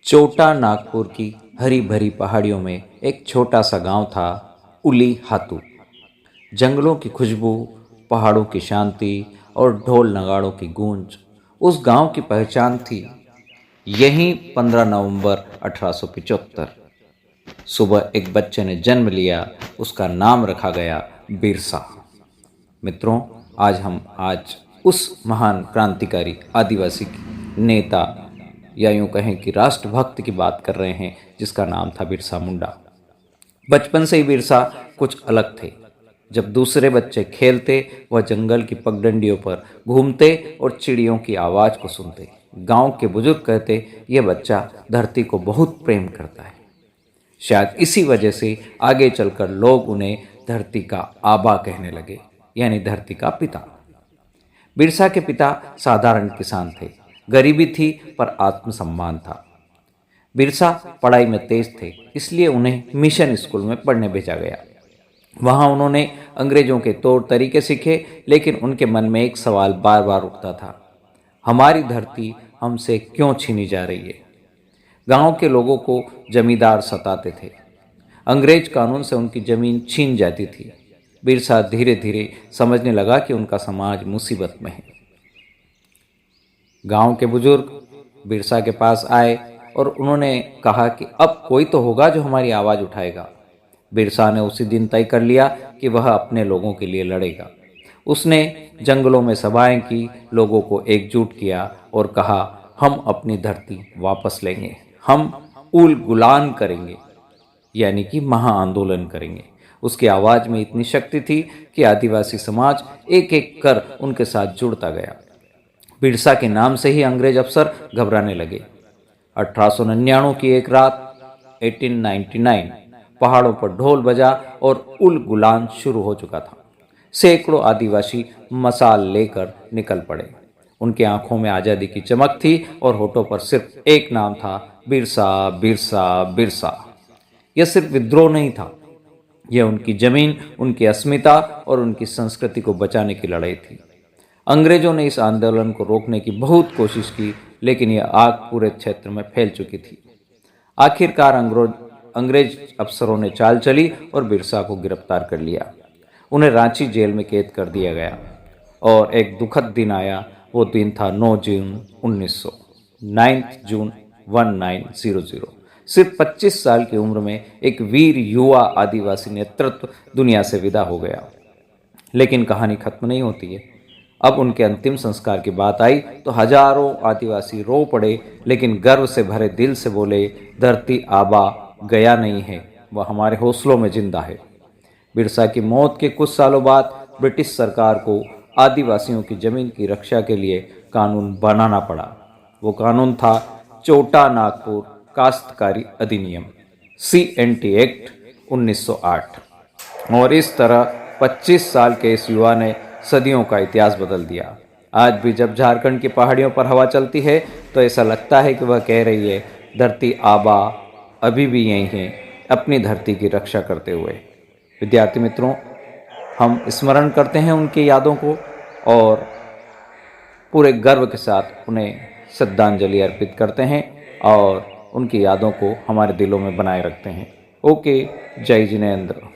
चोटा नागपुर की हरी भरी पहाड़ियों में एक छोटा सा गांव था, उली हातू। जंगलों की खुशबू, पहाड़ों की शांति और ढोल नगाड़ों की गूंज उस गांव की पहचान थी। यहीं 15 नवंबर 1875 सुबह एक बच्चे ने जन्म लिया। उसका नाम रखा गया बिरसा। मित्रों, आज उस महान क्रांतिकारी आदिवासी नेता या यूं कहें कि राष्ट्रभक्त की बात कर रहे हैं, जिसका नाम था बिरसा मुंडा। बचपन से ही बिरसा कुछ अलग थे। जब दूसरे बच्चे खेलते, वह जंगल की पगडंडियों पर घूमते और चिड़ियों की आवाज़ को सुनते। गांव के बुजुर्ग कहते, यह बच्चा धरती को बहुत प्रेम करता है। शायद इसी वजह से आगे चलकर लोग उन्हें धरती का आबा कहने लगे, यानी धरती का पिता। बिरसा के पिता साधारण किसान थे। गरीबी थी पर आत्मसम्मान था। बिरसा पढ़ाई में तेज थे, इसलिए उन्हें मिशन स्कूल में पढ़ने भेजा गया। वहां उन्होंने अंग्रेजों के तौर तरीके सीखे, लेकिन उनके मन में एक सवाल बार बार उठता था, हमारी धरती हमसे क्यों छीनी जा रही है। गांव के लोगों को जमींदार सताते थे। अंग्रेज कानून से उनकी जमीन छीन जाती थी। बिरसा धीरे धीरे समझने लगा कि उनका समाज मुसीबत में है। गांव के बुजुर्ग बिरसा के पास आए और उन्होंने कहा कि अब कोई तो होगा जो हमारी आवाज़ उठाएगा। बिरसा ने उसी दिन तय कर लिया कि वह अपने लोगों के लिए लड़ेगा। उसने जंगलों में सभाएं की, लोगों को एकजुट किया और कहा, हम अपनी धरती वापस लेंगे, हम उल गुलान करेंगे, यानी कि महाआंदोलन करेंगे। उसकी आवाज़ में इतनी शक्ति थी कि आदिवासी समाज एक एक कर उनके साथ जुड़ता गया। बिरसा के नाम से ही अंग्रेज अफसर घबराने लगे। 1899 की एक रात 1899 पहाड़ों पर ढोल बजा और उल गुलान शुरू हो चुका था। सैकड़ों आदिवासी मसाल लेकर निकल पड़े। उनकी आंखों में आज़ादी की चमक थी और होठों पर सिर्फ एक नाम था, बिरसा बिरसा बिरसा। यह सिर्फ विद्रोह नहीं था, यह उनकी जमीन, उनकी अस्मिता और उनकी संस्कृति को बचाने की लड़ाई थी। अंग्रेजों ने इस आंदोलन को रोकने की बहुत कोशिश की, लेकिन यह आग पूरे क्षेत्र में फैल चुकी थी। आखिरकार अंग्रेज अफसरों ने चाल चली और बिरसा को गिरफ्तार कर लिया। उन्हें रांची जेल में कैद कर दिया गया और एक दुखद दिन आया। वो दिन था 9 जून 1900, 9 जून 1900। सिर्फ 25 साल की उम्र में एक वीर युवा आदिवासी नेतृत्व दुनिया से विदा हो गया। लेकिन कहानी खत्म नहीं होती है। अब उनके अंतिम संस्कार की बात आई तो हजारों आदिवासी रो पड़े, लेकिन गर्व से भरे दिल से बोले, धरती आबा गया नहीं है, वह हमारे हौसलों में जिंदा है। बिरसा की मौत के कुछ सालों बाद ब्रिटिश सरकार को आदिवासियों की जमीन की रक्षा के लिए कानून बनाना पड़ा। वो कानून था चोटा नागपुर काश्तकारी अधिनियम, CNT एक्ट 1908। और इस तरह 25 साल के इस युवा ने सदियों का इतिहास बदल दिया। आज भी जब झारखंड की पहाड़ियों पर हवा चलती है तो ऐसा लगता है कि वह कह रही है, धरती आबा अभी भी यहीं है, अपनी धरती की रक्षा करते हुए। विद्यार्थी मित्रों, हम स्मरण करते हैं उनकी यादों को और पूरे गर्व के साथ उन्हें श्रद्धांजलि अर्पित करते हैं और उनकी यादों को हमारे दिलों में बनाए रखते हैं। ओके, जय जिनेंद्र।